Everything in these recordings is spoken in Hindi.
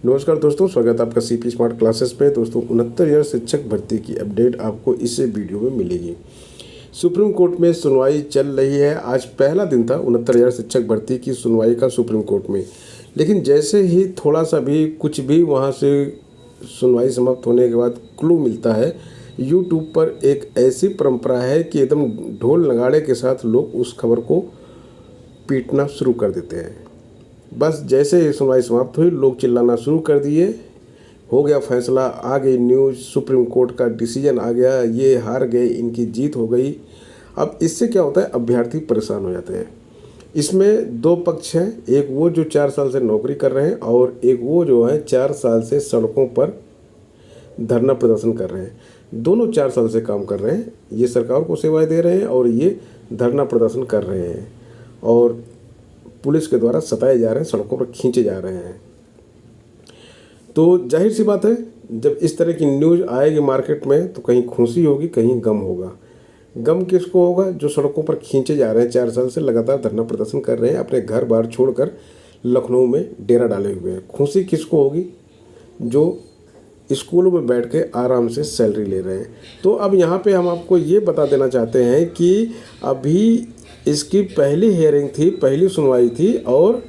नमस्कार दोस्तों, स्वागत है आपका सीपी स्मार्ट क्लासेस पे। दोस्तों 69,000 शिक्षक भर्ती की अपडेट आपको इस वीडियो में मिलेगी। सुप्रीम कोर्ट में सुनवाई चल रही है। आज पहला दिन था 69,000 शिक्षक भर्ती की सुनवाई का सुप्रीम कोर्ट में, लेकिन जैसे ही थोड़ा सा भी कुछ भी वहाँ से सुनवाई समाप्त होने के बाद क्लू मिलता है, यूट्यूब पर एक ऐसी परंपरा है कि एकदम ढोल नगाड़े के साथ लोग उस खबर को पीटना शुरू कर देते हैं। बस जैसे ही सुनवाई समाप्त हुई, लोग चिल्लाना शुरू कर दिए, हो गया फैसला, आ गई न्यूज़, सुप्रीम कोर्ट का डिसीजन आ गया, ये हार गए, इनकी जीत हो गई। अब इससे क्या होता है, अभ्यर्थी परेशान हो जाते हैं। इसमें दो पक्ष हैं, एक वो जो 4 साल से नौकरी कर रहे हैं और एक वो जो है 4 साल से सड़कों पर धरना प्रदर्शन कर रहे हैं। दोनों 4 साल से काम कर रहे हैं, ये सरकार को सेवाएं दे रहे हैं और ये धरना प्रदर्शन कर रहे हैं और पुलिस के द्वारा सताए जा रहे हैं, सड़कों पर खींचे जा रहे हैं। तो जाहिर सी बात है, जब इस तरह की न्यूज़ आएगी मार्केट में तो कहीं खुशी होगी, कहीं गम होगा। गम किसको होगा? जो सड़कों पर खींचे जा रहे हैं, 4 साल से लगातार धरना प्रदर्शन कर रहे हैं, अपने घर बार छोड़कर लखनऊ में डेरा डाले हुए हैं। खुशी किसको होगी? जो स्कूलों में बैठ के आराम से सैलरी ले रहे हैं। तो अब यहाँ पे हम आपको ये बता देना चाहते हैं कि अभी इसकी पहली हियरिंग थी, पहली सुनवाई थी और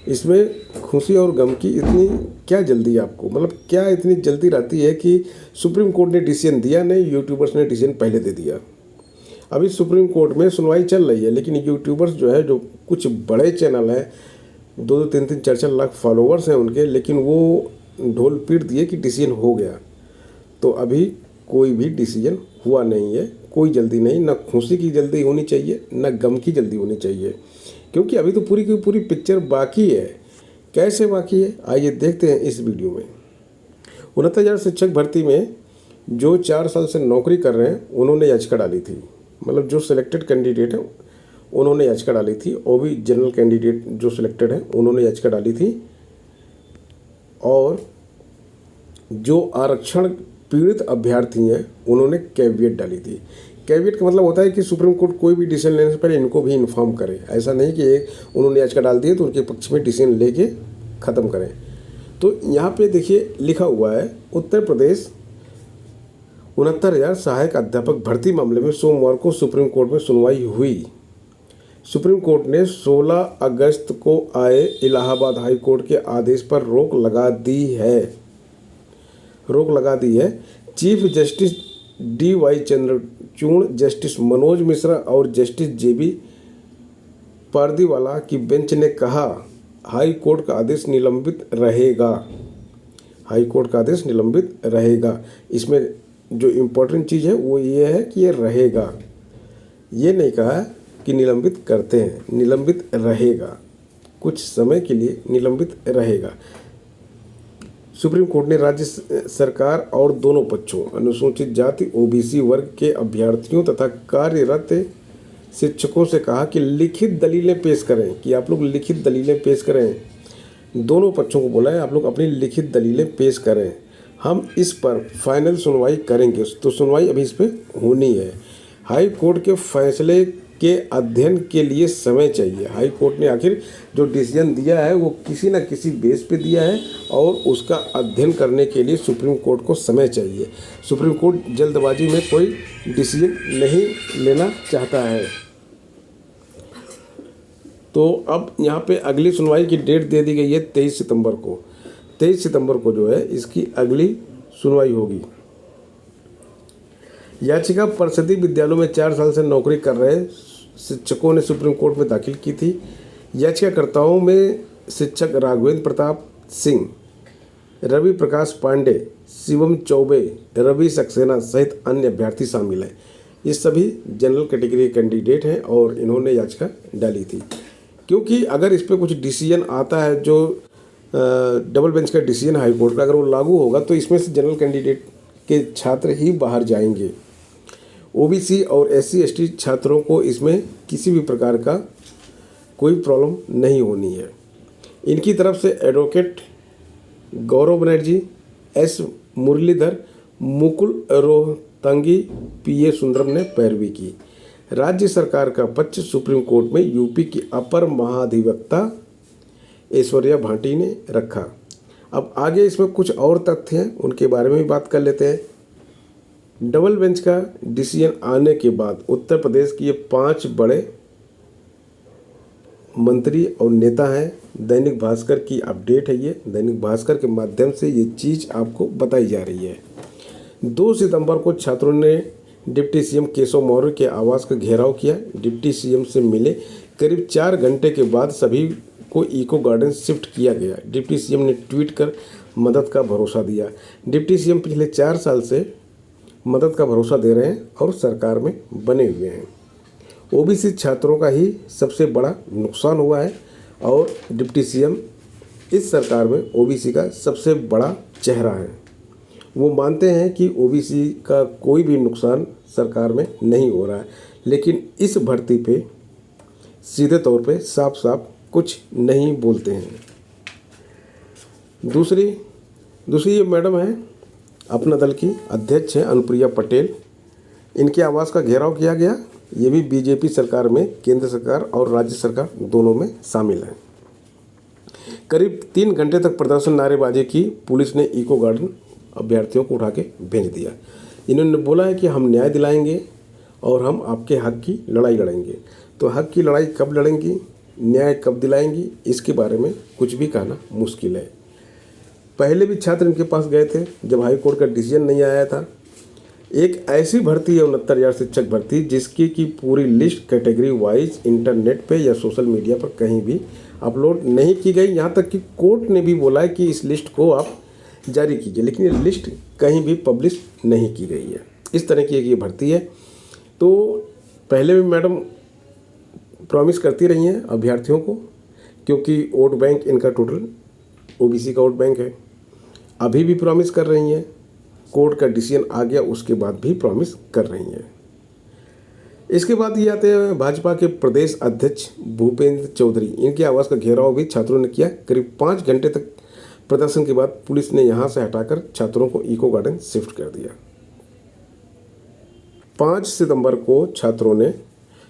इसमें खुशी और गम की इतनी क्या जल्दी आपको, मतलब क्या इतनी जल्दी रहती है कि सुप्रीम कोर्ट ने डिसीजन दिया नहीं, यूट्यूबर्स ने डिसीजन पहले दे दिया। अभी सुप्रीम कोर्ट में सुनवाई चल रही है, लेकिन यूट्यूबर्स जो है, जो कुछ बड़े चैनल हैं, 2-2, 3-3, 4-4 लाख फॉलोवर्स हैं उनके, लेकिन वो ढोल पीट दिए कि डिसीजन हो गया। तो अभी कोई भी डिसीजन हुआ नहीं है, कोई जल्दी नहीं, ना खुशी की जल्दी होनी चाहिए, ना गम की जल्दी होनी चाहिए, क्योंकि अभी तो पूरी की पूरी पिक्चर बाकी है। कैसे बाकी है, आइए देखते हैं इस वीडियो में। 69,000 शिक्षक भर्ती में जो 4 साल से नौकरी कर रहे हैं, उन्होंने याचिका डाली थी। मतलब जो सिलेक्टेड कैंडिडेट हैं उन्होंने याचिका डाली थी, और भी जनरल कैंडिडेट जो सिलेक्टेड हैं उन्होंने याचिका डाली थी। और जो आरक्षण पीड़ित अभ्यर्थी हैं उन्होंने कैविएट डाली थी। कैविएट का मतलब होता है कि सुप्रीम कोर्ट कोई भी डिसीजन लेने से पहले इनको भी इन्फॉर्म करे। ऐसा नहीं कि उन्होंने याचिका डाल दी है तो उनके पक्ष में डिसीजन लेके ख़त्म करें। तो यहाँ पे देखिए लिखा हुआ है, उत्तर प्रदेश 69,000 सहायक अध्यापक भर्ती मामले में सोमवार को सुप्रीम कोर्ट में सुनवाई हुई। सुप्रीम कोर्ट ने 16 अगस्त को आए इलाहाबाद हाई कोर्ट के आदेश पर रोक लगा दी है। Chief justice DY Chandrachud, justice Manoj Mishra और जस्टिस JB पारदीवाला की बेंच ने कहा, हाई कोर्ट का आदेश निलंबित रहेगा। इसमें जो इम्पोर्टेंट चीज़ है वो ये है कि ये रहेगा, ये नहीं कहा कि निलंबित करते हैं, निलंबित रहेगा, कुछ समय के लिए निलंबित रहेगा। सुप्रीम कोर्ट ने राज्य सरकार और दोनों पक्षों, अनुसूचित जाति OBC वर्ग के अभ्यर्थियों तथा कार्यरत शिक्षकों से कहा कि लिखित दलीलें पेश करें, कि आप लोग लिखित दलीलें पेश करें। दोनों पक्षों को बोला है, आप लोग अपनी लिखित दलीलें पेश करें, हम इस पर फाइनल सुनवाई करेंगे। तो सुनवाई अभी इस पर होनी है। हाई कोर्ट के फैसले के अध्ययन के लिए समय चाहिए। हाई कोर्ट ने आखिर जो डिसीजन दिया है वो किसी न किसी बेस पे दिया है और उसका अध्ययन करने के लिए सुप्रीम कोर्ट को समय चाहिए। सुप्रीम कोर्ट जल्दबाजी में कोई डिसीजन नहीं लेना चाहता है। तो अब यहाँ पे अगली सुनवाई की डेट दे दी गई है 23 सितंबर को। 23 सितंबर को जो है इसकी अगली सुनवाई होगी। याचिका परिषदीय विद्यालयों में 4 साल से नौकरी कर रहे शिक्षकों ने सुप्रीम कोर्ट में दाखिल की थी। याचिकाकर्ताओं में शिक्षक राघवेंद्र प्रताप सिंह, रवि प्रकाश पांडे, शिवम चौबे, रवि सक्सेना सहित अन्य अभ्यर्थी शामिल हैं। ये सभी जनरल कैटेगरी कैंडिडेट हैं और इन्होंने याचिका डाली थी। क्योंकि अगर इस पर कुछ डिसीजन आता है, जो डबल बेंच का डिसीजन हाई कोर्ट का, अगर वो लागू होगा तो इसमें से जनरल कैंडिडेट के छात्र ही बाहर जाएंगे। OBC और SC/ST छात्रों को इसमें किसी भी प्रकार का कोई प्रॉब्लम नहीं होनी है। इनकी तरफ से एडवोकेट गौरव बनर्जी, S मुरलीधर, मुकुल रोहतंगी, PA सुंदरम ने पैरवी की। राज्य सरकार का पक्ष सुप्रीम कोर्ट में यूपी की अपर महाधिवक्ता ऐश्वर्या भाटी ने रखा। अब आगे इसमें कुछ और तथ्य हैं, उनके बारे में भी बात कर लेते हैं। डबल बेंच का डिसीजन आने के बाद उत्तर प्रदेश की ये 5 बड़े मंत्री और नेता हैं। दैनिक भास्कर की अपडेट है ये, दैनिक भास्कर के माध्यम से ये चीज़ आपको बताई जा रही है। 2 सितंबर को छात्रों ने डिप्टी सीएम केशव मौर्य के आवास का घेराव किया। डिप्टी सीएम से मिले करीब 4 घंटे के बाद सभी को इको गार्डन शिफ्ट किया गया। डिप्टी सीएम ने ट्वीट कर मदद का भरोसा दिया। डिप्टी सीएम पिछले 4 साल से मदद का भरोसा दे रहे हैं और सरकार में बने हुए हैं। ओबीसी छात्रों का ही सबसे बड़ा नुकसान हुआ है और डिप्टी सीएम इस सरकार में ओबीसी का सबसे बड़ा चेहरा है। वो मानते हैं कि ओबीसी का कोई भी नुकसान सरकार में नहीं हो रहा है, लेकिन इस भर्ती पे सीधे तौर पे साफ साफ कुछ नहीं बोलते हैं। दूसरी ये मैडम है, अपना दल की अध्यक्ष हैं अनुप्रिया पटेल। इनके आवास का घेराव किया गया। ये भी बीजेपी सरकार में केंद्र सरकार और राज्य सरकार दोनों में शामिल हैं। करीब 3 घंटे तक प्रदर्शन नारेबाजी की। पुलिस ने इको गार्डन अभ्यर्थियों को उठा के भेज दिया। इन्होंने बोला है कि हम न्याय दिलाएंगे और हम आपके हक की लड़ाई लड़ेंगे। तो हक की लड़ाई कब लड़ेंगी, न्याय कब दिलाएंगी, इसके बारे में कुछ भी कहना मुश्किल है। पहले भी छात्र इनके पास गए थे जब हाई कोर्ट का डिसीजन नहीं आया था। एक ऐसी भर्ती है 69,000 शिक्षक भर्ती जिसकी की पूरी लिस्ट कैटेगरी वाइज इंटरनेट पे या सोशल मीडिया पर कहीं भी अपलोड नहीं की गई। यहाँ तक कि कोर्ट ने भी बोला है कि इस लिस्ट को आप जारी कीजिए, लेकिन ये लिस्ट कहीं भी पब्लिश नहीं की गई है। इस तरह की एक ये भर्ती है। तो पहले भी मैडम प्रॉमिस करती रही हैं अभ्यर्थियों को, क्योंकि वोट बैंक इनका टोटल ओबीसी का वोट बैंक है। अभी भी प्रॉमिस कर रही हैं। कोर्ट का डिसीजन आ गया उसके बाद भी प्रॉमिस कर रही हैं। इसके बाद ये आते हैं भाजपा के प्रदेश अध्यक्ष भूपेंद्र चौधरी। इनके आवास का घेराव भी छात्रों ने किया। करीब 5 घंटे तक प्रदर्शन के बाद पुलिस ने यहां से हटाकर छात्रों को इको गार्डन शिफ्ट कर दिया। 5 सितंबर को छात्रों ने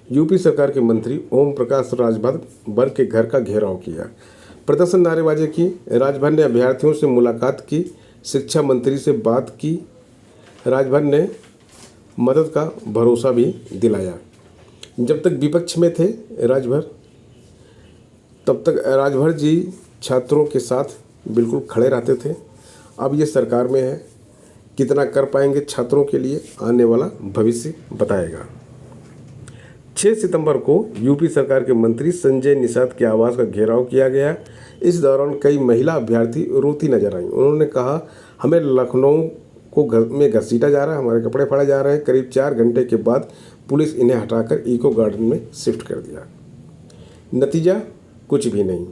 यूपी सरकार के मंत्री ओम प्रकाश राजभर के घर का घेराव किया। प्रदर्शन नारेबाजी की। राजभर ने अभ्यर्थियों से मुलाकात की, शिक्षा मंत्री से बात की। राजभर ने मदद का भरोसा भी दिलाया। जब तक विपक्ष में थे राजभर, तब तक राजभर जी छात्रों के साथ बिल्कुल खड़े रहते थे। अब ये सरकार में है, कितना कर पाएंगे छात्रों के लिए आने वाला भविष्य बताएगा। 6 सितंबर को यूपी सरकार के मंत्री संजय निषाद के आवास का घेराव किया गया। इस दौरान कई महिला अभ्यर्थी रोती नजर आईं। उन्होंने कहा, हमें लखनऊ को में घसीटा जा रहा है, हमारे कपड़े फाड़े जा रहे हैं। करीब 4 घंटे के बाद पुलिस इन्हें हटाकर इको गार्डन में शिफ्ट कर दिया। नतीजा कुछ भी नहीं।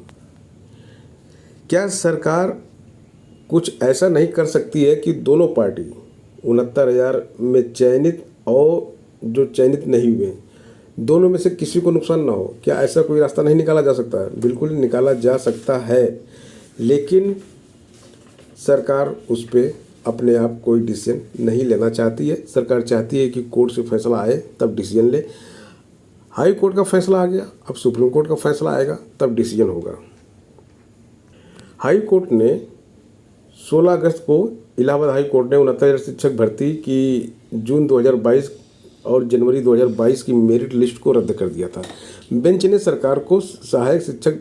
क्या सरकार कुछ ऐसा नहीं कर सकती है कि दोनों पार्टी 69,000 में चयनित और जो चयनित नहीं हुए, दोनों में से किसी को नुकसान ना हो? क्या ऐसा कोई रास्ता नहीं निकाला जा सकता है? बिल्कुल निकाला जा सकता है, लेकिन सरकार उस पर अपने आप कोई डिसीजन नहीं लेना चाहती है। सरकार चाहती है कि कोर्ट से फैसला आए तब डिसीजन ले। हाई कोर्ट का फैसला आ गया, अब सुप्रीम कोर्ट का फैसला आएगा तब डिसीजन होगा। हाई कोर्ट ने 16 अगस्त को इलाहाबाद हाई कोर्ट ने 69,000 शिक्षक भर्ती की जून 2022 और जनवरी 2022 की मेरिट लिस्ट को रद्द कर दिया था। बेंच ने सरकार को सहायक शिक्षक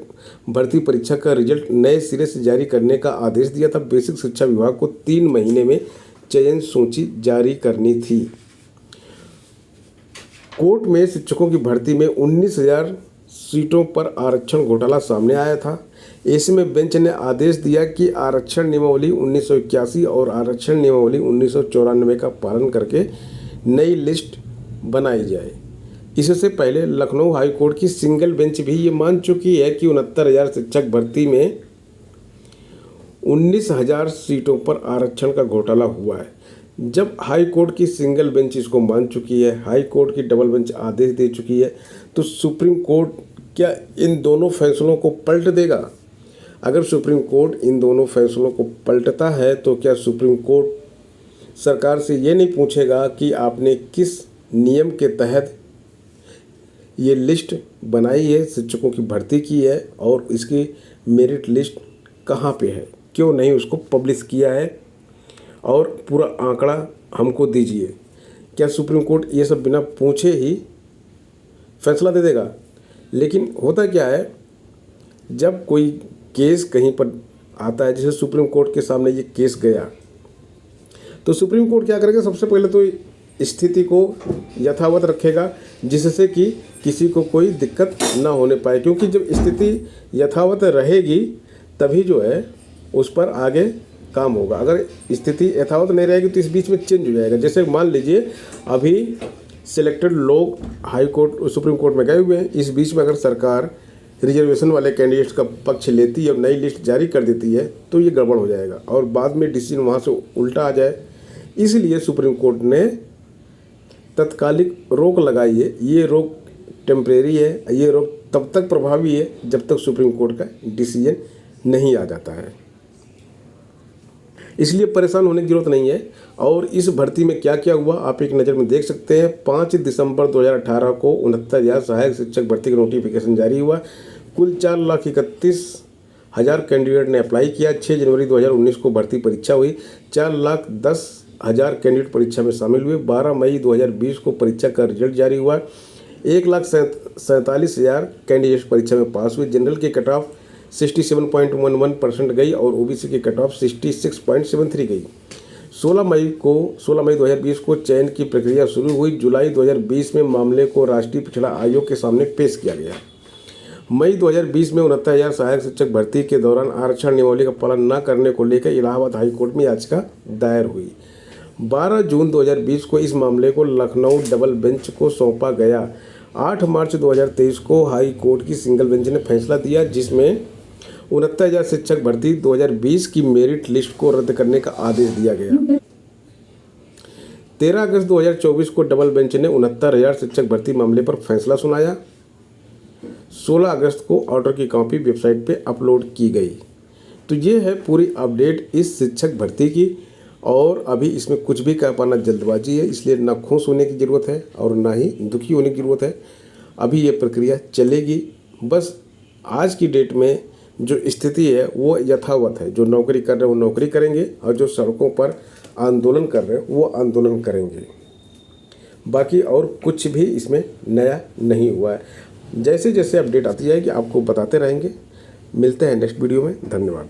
भर्ती परीक्षा का रिजल्ट नए सिरे से जारी करने का आदेश दिया था। बेसिक शिक्षा विभाग को 3 महीने में चयन सूची जारी करनी थी। कोर्ट में शिक्षकों की भर्ती में 19,000 सीटों पर आरक्षण घोटाला सामने आया था। ऐसे में बेंच ने आदेश दिया कि आरक्षण नियमावली 1981 और आरक्षण नियमावली 1994 का पालन करके नई लिस्ट बनाई जाए। इससे पहले लखनऊ हाई कोर्ट की सिंगल बेंच भी ये मान चुकी है कि 69,000 शिक्षक भर्ती में 19,000 सीटों पर आरक्षण का घोटाला हुआ है। जब हाई कोर्ट की सिंगल बेंच इसको मान चुकी है, हाई कोर्ट की डबल बेंच आदेश दे चुकी है, तो सुप्रीम कोर्ट क्या इन दोनों फैसलों को पलट देगा? अगर सुप्रीम कोर्ट इन दोनों फैसलों को पलटता है तो क्या सुप्रीम कोर्ट सरकार से ये नहीं पूछेगा कि आपने किस नियम के तहत ये लिस्ट बनाई है, शिक्षकों की भर्ती की है और इसकी मेरिट लिस्ट कहाँ पे है? क्यों नहीं उसको पब्लिश किया है और पूरा आंकड़ा हमको दीजिए। क्या सुप्रीम कोर्ट ये सब बिना पूछे ही फैसला दे देगा? लेकिन होता क्या है, जब कोई केस कहीं पर आता है, जैसे सुप्रीम कोर्ट के सामने ये केस गया, तो सुप्रीम कोर्ट क्या करेगा, सबसे पहले तो स्थिति को यथावत रखेगा जिससे कि किसी को कोई दिक्कत ना होने पाए, क्योंकि जब स्थिति यथावत रहेगी तभी जो है उस पर आगे काम होगा। अगर स्थिति यथावत नहीं रहेगी तो इस बीच में चेंज हो जाएगा। जैसे मान लीजिए अभी सिलेक्टेड लोग हाई कोर्ट सुप्रीम कोर्ट में गए हुए हैं, इस बीच में अगर सरकार रिजर्वेशन वाले कैंडिडेट्स का पक्ष लेती है और नई लिस्ट जारी कर देती है तो ये गड़बड़ हो जाएगा और बाद में डिसीजन वहाँ से उल्टा आ जाए। इसलिए सुप्रीम कोर्ट ने तत्कालिक रोक लगाई है। ये रोक टेम्परेरी है, ये रोक तब तक प्रभावी है जब तक सुप्रीम कोर्ट का डिसीजन नहीं आ जाता है। इसलिए परेशान होने की जरूरत नहीं है। और इस भर्ती में क्या क्या हुआ आप एक नज़र में देख सकते हैं। 5 दिसंबर 2018 को 69,000 सहायक शिक्षक भर्ती का नोटिफिकेशन जारी हुआ। कुल 4,31,000 कैंडिडेट ने अप्लाई किया। 6 जनवरी 2019 को भर्ती परीक्षा हुई। 4,10,000 कैंडिडेट परीक्षा में शामिल हुए। 12 मई 2020 को परीक्षा का रिजल्ट जारी हुआ। 1,47,000 कैंडिडेट परीक्षा में पास हुए। जनरल की कट ऑफ 67.11% गई और ओबीसी की कट ऑफ 66.73 गई। 16 मई 2020 को चयन की प्रक्रिया शुरू हुई। जुलाई 2020 में मामले को राष्ट्रीय पिछड़ा आयोग के सामने पेश किया गया। मई 2020 में 69,000 सहायक शिक्षक भर्ती के दौरान आरक्षण नियमावली का पालन न करने को लेकर इलाहाबाद हाई कोर्ट में याचिका दायर हुई। 12 जून 2020 को इस मामले को लखनऊ डबल बेंच को सौंपा गया। 8 मार्च 2023 को हाई कोर्ट की सिंगल बेंच ने फैसला दिया जिसमें 69,000 शिक्षक भर्ती 2020 की मेरिट लिस्ट को रद्द करने का आदेश दिया गया। 13 अगस्त 2024 को डबल बेंच ने 69,000 शिक्षक भर्ती मामले पर फैसला सुनाया। 16 अगस्त को ऑर्डर की कॉपी वेबसाइट पे अपलोड की गई। तो ये है पूरी अपडेट इस शिक्षक भर्ती की और अभी इसमें कुछ भी कह पाना जल्दबाजी है, इसलिए ना खुश होने की ज़रूरत है और ना ही दुखी होने की ज़रूरत है। अभी ये प्रक्रिया चलेगी। बस आज की डेट में जो स्थिति है वो यथावत है। जो नौकरी कर रहे हैं वो नौकरी करेंगे और जो सड़कों पर आंदोलन कर रहे हैं वो आंदोलन करेंगे। बाकी और कुछ भी इसमें नया नहीं हुआ है। जैसे जैसे अपडेट आती जाएगी आपको बताते रहेंगे। मिलते हैं नेक्स्ट वीडियो में। धन्यवाद।